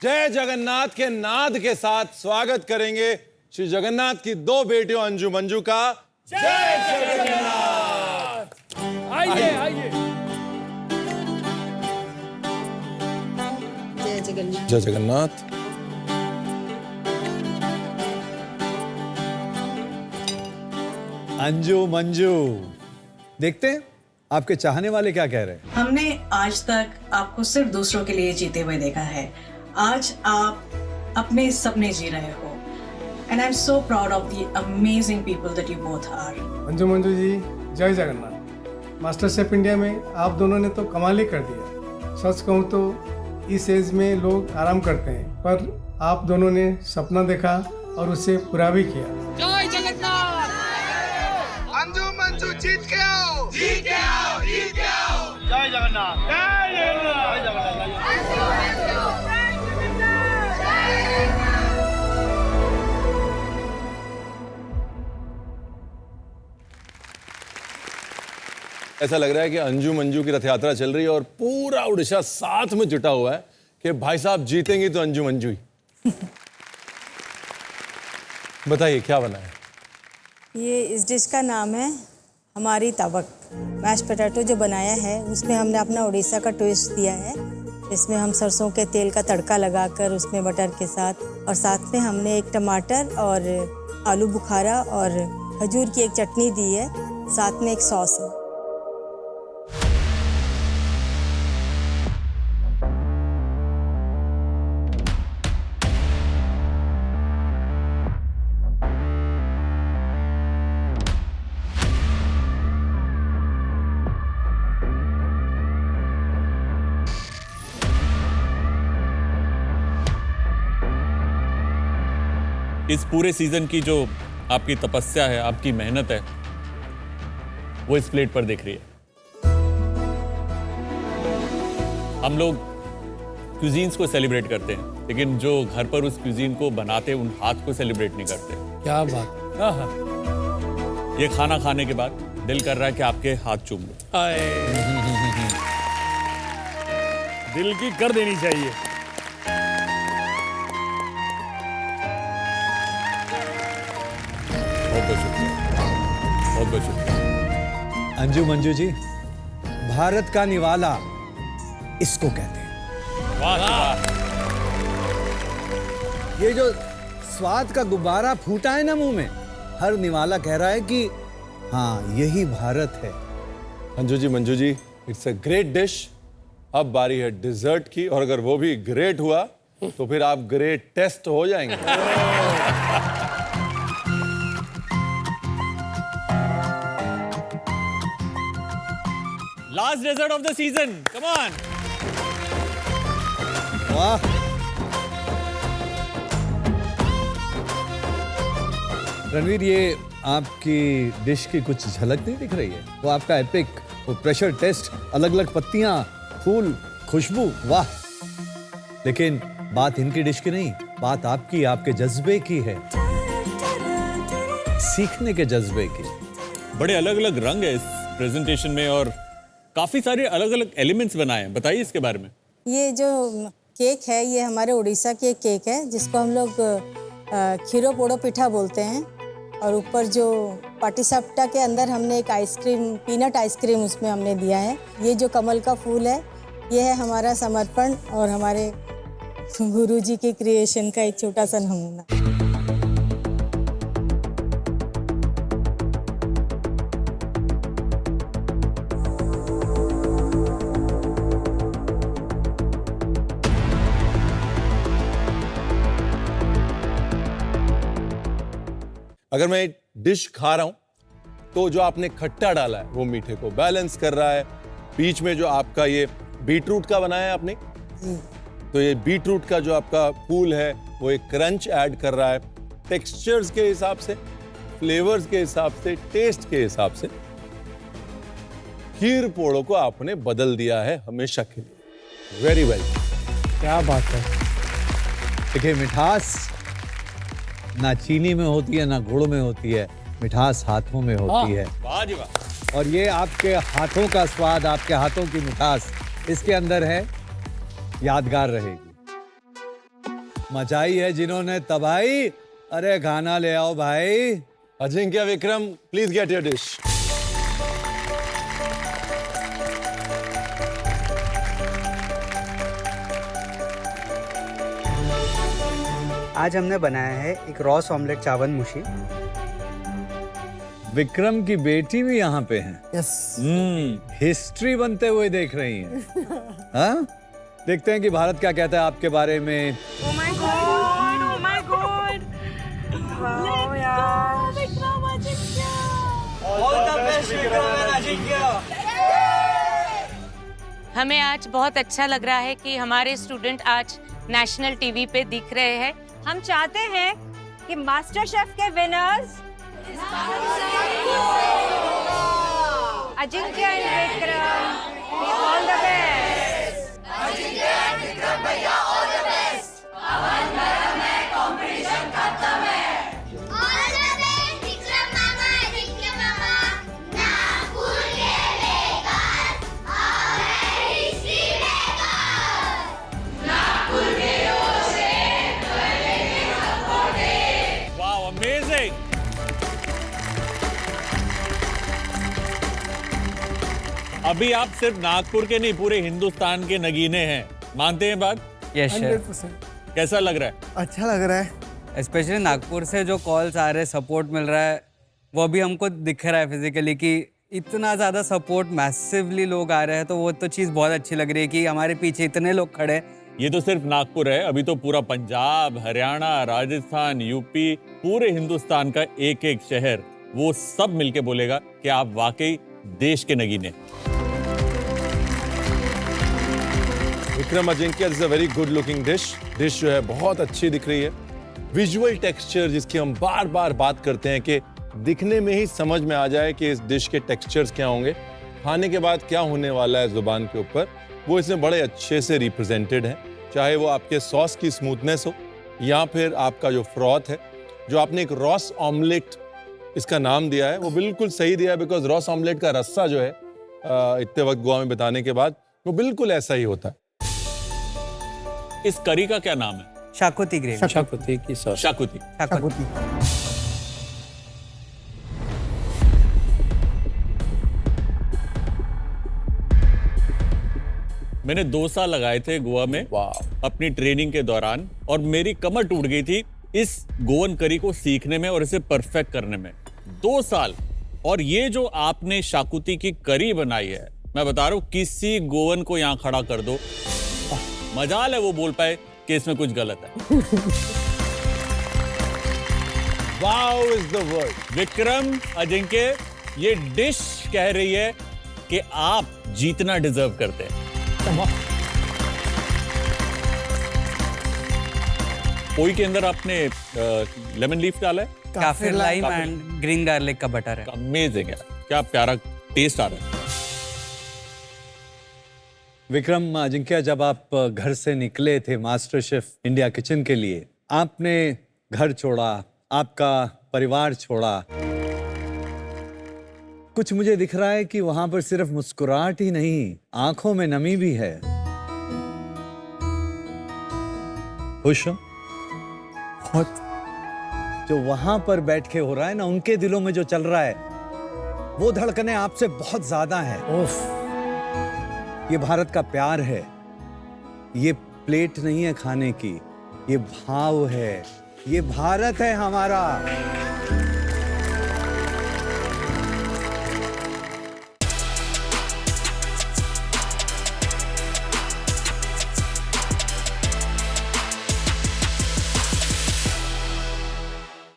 जय जगन्नाथ के नाद के साथ स्वागत करेंगे श्री जगन्नाथ की दो बेटियों अंजू मंजू का। जय जगन्नाथ। आइए आइए। जय जगन्नाथ। जय जगन्नाथ। अंजू मंजू, देखते हैं आपके चाहने वाले क्या कह रहे हैं। हमने आज तक आपको सिर्फ दूसरों के लिए जीते हुए देखा है। आज आप अपने सपने जी रहे हो। And I am so proud of the amazing people that you both are. Anju Manju ji, जय जगन्नाथ। मास्टर शेफ इंडिया में आप दोनों ने तो कमाल ही कर दिया। सच कहूँ तो इस एज में लोग आराम करते हैं, पर आप दोनों ने सपना देखा और उसे पूरा भी किया। जय जगन्नाथ। अंजू मंजू जीत के आओ, जीत के आओ, जीत के आओ। जय जगन्नाथ। जय जगन्नाथ। जय जगन्नाथ। ऐसा लग रहा है कि अंजू मंजू की रथ यात्रा चल रही है और पूरा उड़ीसा साथ में जुटा हुआ है कि भाई साहब जीतेंगी तो अंजू मंजू ही। बताइए क्या बना है? ये इस डिश का नाम है हमारी तबक। मैश पोटैटो जो बनाया है उसमें हमने अपना उड़ीसा का ट्विस्ट दिया है। इसमें हम सरसों के तेल का तड़का लगाकर उसमें बटर के साथ, और साथ में हमने एक टमाटर और आलू बुखारा और खजूर की एक चटनी दी है, साथ में एक सॉस है। इस पूरे सीजन की जो आपकी तपस्या है, आपकी मेहनत है, वो इस प्लेट पर दिख रही है। हम लोग क्यूजीन्स को सेलिब्रेट करते हैं, लेकिन जो घर पर उस क्यूजीन को बनाते हैं उन हाथ को सेलिब्रेट नहीं करते। क्या बात। ये खाना खाने के बाद दिल कर रहा है कि आपके हाथ चूम लो। दिल की कर देनी चाहिए। बहुत बहुत शुक्रिया, बहुत बहुत शुक्रिया। अंजू मंजू जी, भारत का निवाला इसको कहते हैं। वाह वाह। ये जो स्वाद का गुब्बारा फूटा है ना मुंह में, हर निवाला कह रहा है कि हाँ यही भारत है। Anju ji Manju ji, it's a great dish. अब बारी है डिजर्ट की, और अगर वो भी ग्रेट हुआ तो फिर आप ग्रेट टेस्ट हो जाएंगे। Last dessert of the season, come on. वाह, रणवीर, ये आपकी डिश की कुछ झलक नहीं दिख रही है? वो आपका एपिक, वो प्रेशर टेस्ट, अलग अलग पत्तियां, फूल, खुशबू, वाह। लेकिन बात इनकी डिश की नहीं, बात आपकी, आपके जज्बे की है, सीखने के जज्बे की। बड़े अलग अलग रंग है इस प्रेजेंटेशन में और काफी सारे अलग अलग एलिमेंट्स बनाए हैं, बताइए इसके बारे में। ये जो केक है ये हमारे उड़ीसा की एक केक है जिसको हम लोग खीरो पोड़ो पिठा बोलते हैं, और ऊपर जो पाटीसापटा के अंदर हमने एक आइसक्रीम, पीनट आइसक्रीम उसमें हमने दिया है। ये जो कमल का फूल है ये है हमारा समर्पण और हमारे गुरुजी की क्रिएशन का एक छोटा सा नमूना। अगर मैं डिश खा रहा हूं तो जो आपने खट्टा डाला है वो मीठे को बैलेंस कर रहा है। बीच में जो आपका ये बीटरूट का बनाया है आपने, तो ये बीटरूट का जो आपका फूल है वो एक क्रंच ऐड कर रहा है। टेक्सचर्स के हिसाब से, फ्लेवर्स के हिसाब से, टेस्ट के हिसाब से खीर पोड़ो को आपने बदल दिया है हमेशा के लिए। Very well. क्या बात है। देखिए, मिठास ना चीनी में होती है ना गुड़ में होती है, मिठास हाथों में होती है। वाह जी वाह। और ये आपके हाथों का स्वाद, आपके हाथों की मिठास इसके अंदर है, यादगार रहेगी। मचाई है जिन्होंने तबाही, अरे खाना ले आओ भाई। Ajinkya, Vikram, please get your dish. आज हमने बनाया है एक रॉस ऑमलेट चावल मुशी। विक्रम की बेटी भी यहाँ पे है। यस। हिस्ट्री बनते हुए देख रही हैं। हाँ? देखते हैं कि भारत क्या कहता है आपके बारे में। Oh my God! Oh my God! Wow, यार! Vikram Ajinkya! All the best Vikram and Ajinkya! हमें आज बहुत अच्छा लग रहा है कि हमारे स्टूडेंट आज नेशनल टीवी पे दिख रहे हैं। हम चाहते हैं कि मास्टर शेफ के winners Ajinkya and Vikram, all the best. Ajinkya and Vikram भैया, ऑल द बेस्ट। अवन गरम है, कंपटीशन खत्म है। ऑल द बेस्ट विक्रम मामा, अजिंक्य मामा। नागपुर के बेकार और हिस्ट्री मेकर। नागपुर के ओर से करेंगे सपोर्ट। Wow, amazing. अभी आप सिर्फ नागपुर के नहीं, पूरे हिंदुस्तान के नगीने हैं। मानते हैं बात? Yes sir. 100%। कैसा लग रहा है? अच्छा लग रहा है। स्पेशली नागपुर से जो कॉल्स आ रहे हैं, सपोर्ट मिल रहा है, वो भी हमको दिख रहा है फिजिकली कि इतना ज़्यादा सपोर्ट, मैसिवली लोग आ रहे हैं, तो वो तो चीज़ बहुत अच्छी लग रही है कि हमारे पीछे इतने लोग खड़े हैं। ये तो सिर्फ नागपुर है, अभी तो पूरा पंजाब, हरियाणा, राजस्थान, यूपी, पूरे हिंदुस्तान का एक एक शहर, वो सब मिलके बोलेगा कि आप वाकई देश के नगीने। Vikram, Ajinkya, this is a very good looking dish. Dish जो है बहुत अच्छी दिख रही है। विजुअल टेक्सचर जिसकी हम बार बार बात करते हैं कि दिखने में ही समझ में आ जाए कि इस डिश के टेक्सचर्स क्या होंगे, खाने के बाद क्या होने वाला है जुबान के ऊपर, वो इसमें बड़े अच्छे से रिप्रेजेंटेड है। चाहे वो आपके सॉस की स्मूथनेस हो या फिर आपका जो फ्रॉथ है, जो आपने एक रॉस ऑमलेट इसका नाम दिया है, वो बिल्कुल सही दिया है। बिकॉज रॉस ऑमलेट का रस्सा जो है इतने वक्त गोवा में बिताने के बाद, वो बिल्कुल ऐसा ही होता है। इस करी का क्या नाम है? शाकुती ग्रेवी। शाकुती की सॉस। शाकुती। शाकुती। मैंने 2 साल लगाए थे गोवा में अपनी ट्रेनिंग के दौरान, और मेरी कमर टूट गई थी इस गोवन करी को सीखने में और इसे परफेक्ट करने में। 2 साल। और ये जो आपने शाकुती की करी बनाई है, मैं बता रहा हूं, किसी गोवन को यहां खड़ा कर दो, मजाल है वो बोल पाए कि इसमें कुछ गलत है। Wow is the word. Vikram, Ajinkya, ये डिश कह रही है कि आप जीतना डिजर्व करते हैं। पोई के अंदर आपने लेमन लीफ डाला है, काफिर लाइम एंड ग्रीन गार्लिक का बटर है। अमेजिंग है, क्या प्यारा टेस्ट आ रहा है। विक्रम, अजिंक्य, जब आप घर से निकले थे मास्टर शेफ इंडिया किचन के लिए, आपने घर छोड़ा, आपका परिवार छोड़ा, कुछ मुझे दिख रहा है कि वहां पर सिर्फ मुस्कुराहट ही नहीं, आंखों में नमी भी है। खुश हो? बहुत। जो वहां पर बैठ के हो रहा है ना, उनके दिलों में जो चल रहा है, वो धड़कनें आपसे बहुत ज्यादा है। ये भारत का प्यार है, ये प्लेट नहीं है खाने की, ये भाव है, ये भारत है हमारा।